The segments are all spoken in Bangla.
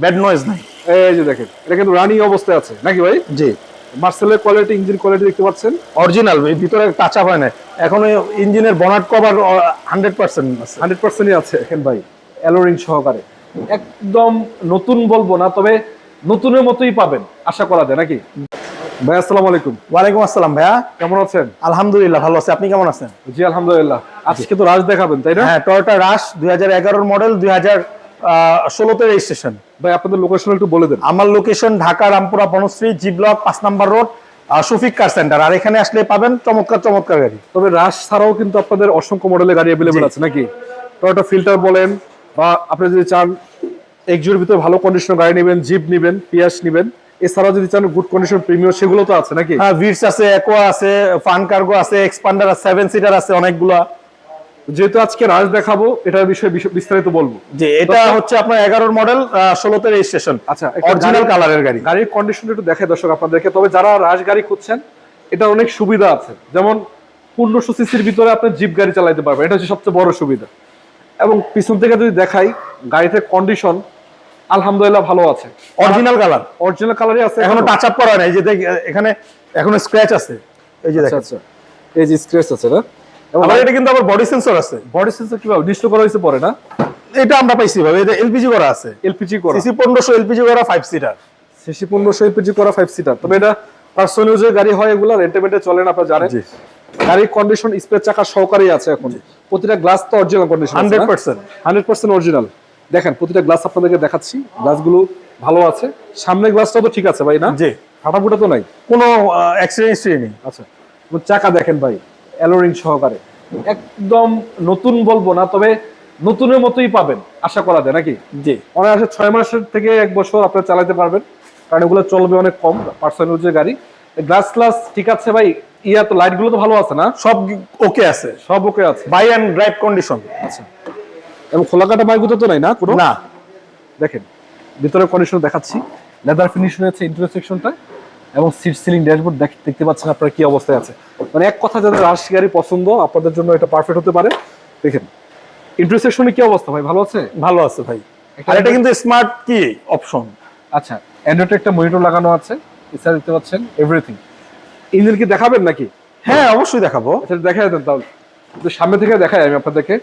ব্যাড নয়েজ নাই। এই যে দেখেন, এটা কিন্তু রানিং অবস্থায় আছে নাকি ভাই? জি, মার্সেলের কোয়ালিটি, ইঞ্জিন কোয়ালিটি দেখতে পাচ্ছেন অরিজিনাল, ভিতরে টাচ আপ হয় না এখনো। ইঞ্জিনের বনাট কভার 100% আছে। 100%ই আছে দেখেন ভাই, অ্যালোরিং সহকারে একদম নতুন বলবো না, তবে নতুনের মতোই পাবেন আশা করা যায় নাকি ভাই? আসসালামু আলাইকুম। ওয়ালাইকুম আসসালাম ভাইয়া, কেমন আছেন? আলহামদুলিল্লাহ ভালো আছি, আপনি কেমন আছেন? জি আলহামদুলিল্লাহ। আজকে তো রাজ দেখাবেন তাই না? হ্যাঁ, টয়োটা রাশ 2011 মডেল, 2016 রেজিস্ট্রেশন। ভাই আপনাদের লোকেশন একটু বলে দেন। আমার location Dhaka Rampura Banasree, G block 5 number road, Shafiq car centre. আর এখানে আসলে পাবেন চমৎকার চমৎকার গাড়ি। তবে রাশ ছাড়াও কিন্তু আপনাদের অসংখ্য মডেলের গাড়ি অ্যাভেলেবেল আছে নাকি? টয়োটা ফিল্টার বলেন, বা আপনি যদি চান এক্সিওর ভিতরে ভালো কন্ডিশনের গাড়ি নেবেন, জিপ নেবেন, পিয়াস নেবেন, এছাড়াও যদি চান গুড কন্ডিশন প্রিমিয়াম, সেগুলো তো আছে নাকি? হ্যাঁ, ভিটস আছে, একোয়া আছে, ফান কার্গো আছে, এক্সপান্ডার আছে, 7 সিটার আছে অনেকগুলা। যেহেতু আজকে রাজ দেখাবো, এটার বিষয়ে বিস্তারিত বলবো। যে এটা হচ্ছে আপনার 11 মডেল, 16 রেজিস্ট্রেশন। আচ্ছা, অরিজিনাল কালারের গাড়ি। গাড়ির কন্ডিশন একটু দেখাই দর্শক আপনাদেরকে। তবে যারা রাজ গাড়ি খুঁজছেন, এটা অনেক সুবিধা আছে। যেমন 1500 সিসির ভিতরে আপনি জিপ গাড়ি চালাতে পারবেন, এটা হচ্ছে সবচেয়ে বড় সুবিধা। এবং পিছন থেকে যদি দেখাই, গাড়িতে কন্ডিশন আলহামদুলিল্লাহ ভালো আছে, অরিজিনাল কালার, অরিজিনাল কালারই আছে, এখনো টাচ আপ করা নাই। যে এখানে এখনো স্ক্র্যাচ আছে, এই যে দেখেন। আচ্ছা, এই যে স্ক্র্যাচ আছে না? এবং আবার এটা কিন্তু আবার বডি সেন্সর আছে। বডি সেন্সর কিভাবে ডিসপ্লে করা হয়েছে পরে না? এটা আমরা পাইছি ভাবে, এটা এলপিজি করা আছে, এলপিজি করা, সিসি 1500 এলপিজি করা 5 সিটার। সিসি 1500 এলপিজি করা 5 সিটার। তবে এটা পার্সোনাল ইউজের গাড়ি হয়, এগুলা রেন্টেমেন্টে চলে না, আপনারা জানেন। গাড়ির কন্ডিশন স্পেয়ার চাকা সহকারেই আছে এখন। প্রতিটা গ্লাস তো অরিজিনাল কন্ডিশন, 100% অরিজিনাল। দেখেন প্রতিটা গ্লাস আপনাদেরকে দেখাচ্ছি, গ্লাসগুলো ভালো আছে। সামনের গ্লাসটাও তো ঠিক আছে ভাই না? জি, ফাটাফুটা তো নাই, কোনো অ্যাক্সিডেন্ট হিস্ট্রি নেই। আচ্ছা, চাকা দেখেন ভাই, অ্যালোরিং সহকারে একদম নতুন বলবো না, তবে নতুনের মতোই পাবেন আশা করা যায় নাকি? জি, অনায়াসে 6 মাসের থেকে 1 বছর আপনারা চালাতে পারবেন, কারণ এগুলো চলবে অনেক কম, পার্সোনাল ইউজের গাড়ি। গ্লাস ঠিক আছে ভাই, তো লাইট গুলো তো ভালো আছে না? সব ওকে আছে, সব ওকে আছে, বাই অ্যান্ড ড্রাইভ কন্ডিশন। আচ্ছা। এবং খোলা কাটা বাইকগুলো তো নাই না পুরো? না। দেখেন ভিতরের কন্ডিশন দেখাচ্ছি, লেদার ফিনিশন আছে ইন্টেরিয়র সেকশনটা, এবং সিট সিলিং ড্যাশবোর্ড দেখতে পাচ্ছেন আপনারা কি অবস্থায় আছে। মানে এক কথা, যাদের রাশ গাড়ি পছন্দ, আপনাদের জন্য এটা পারফেক্ট হতে পারে। দেখেন ইন্টেরিয়র সেকশনে কি অবস্থা ভাই, ভালো আছে? ভালো আছে ভাই। আর এটা কিন্তু স্মার্ট কি অপশন। আচ্ছা, অ্যান্ড্রয়েড একটা মনিটর লাগানো আছে, এছাড়া দেখতে পাচ্ছেন এভরিথিং। ইঞ্জিন কি দেখাবেন নাকি? হ্যাঁ, অবশ্যই দেখাবো। আচ্ছা, দেখাই দেন তাহলে, তো সামনে থেকে দেখাই আমি আপনাদেরকে।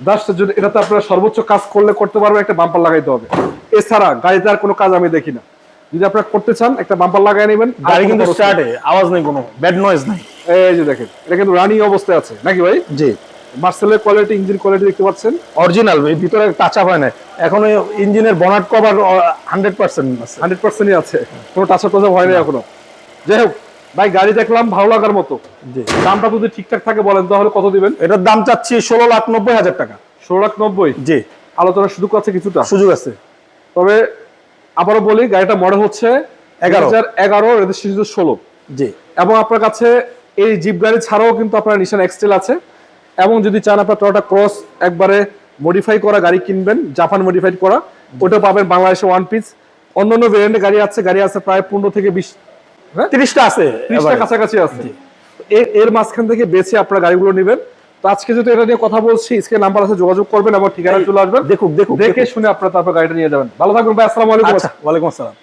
জাস্ট যদি এটাতে আপনারা সর্বোচ্চ কাজ করতে পারবেন, একটা বাম্পার লাগাইতে হবে। এছাড়া গাড়িতে আর কোনো কাজ আমি দেখি না। যদি আপনারা করতে চান, একটা বাম্পার লাগাই নেবেন। গাড়ি কিন্তু স্টার্টে আওয়াজ নেই, কোনো ব্যাড নয়েজ নাই। এই যে দেখেন, এটা কিন্তু রানিং অবস্থায় আছে নাকি ভাই? জি, মার্সেলের কোয়ালিটি, ইঞ্জিন কোয়ালিটি দেখতে পাচ্ছেন অরিজিনাল, ভিতরে টাচ আপ হয় না এখনো। ইঞ্জিনের বনাট কভার 100% আছে। 100%ই আছে, কোনো টাচ আপ হয় না এখনো। যাই হোক ভাই, গাড়ি দেখলাম ভালো লাগার মতো। জি, দামটা যদি ঠিকঠাক থাকে বলেন তাহলে কত দিবেন? এটার দাম চাচ্ছি 16,90,000 টাকা। 16,90,000? জি, আলোচনার সুযোগ আছে কিছুটা? সুযোগ আছে। তবে আবারও বলি, গাড়িটা মডেল হচ্ছে 2011, রেজিস্ট্রেশন 16। জি, এবং আপনার কাছে এই জিপ গাড়ি ছাড়াও কিন্তু আপনার নিশান এক্সটেল আছে। এবং যদি চান আপনার টয়োটা ক্রস একবারে মডিফাই করা গাড়ি কিনবেন, জাপান মডিফাইড করা, ওটা পাবেন বাংলাদেশে 1 পিস। অন্যান্য ভেরিয়েন্টের গাড়ি আছে প্রায় 15 থেকে 20, 30টা আছে, 30টা কাছাকাছি আছে। এর মাঝখান থেকে বেছে আপনার গাড়িগুলো নেবেন। তো আজকে যেহেতু এটা নিয়ে কথা বলছি, স্ক্রিনে নাম্বার আছে, যোগাযোগ করবেন এবং ঠিকানা চলে আসবেন, দেখে শুনে আপনারা তারপর গাড়িটা নিয়ে যাবেন। ভালো থাকবেন ভাই, আসসালামু আলাইকুম। আচ্ছা, ওয়ালাইকুম আসসালাম।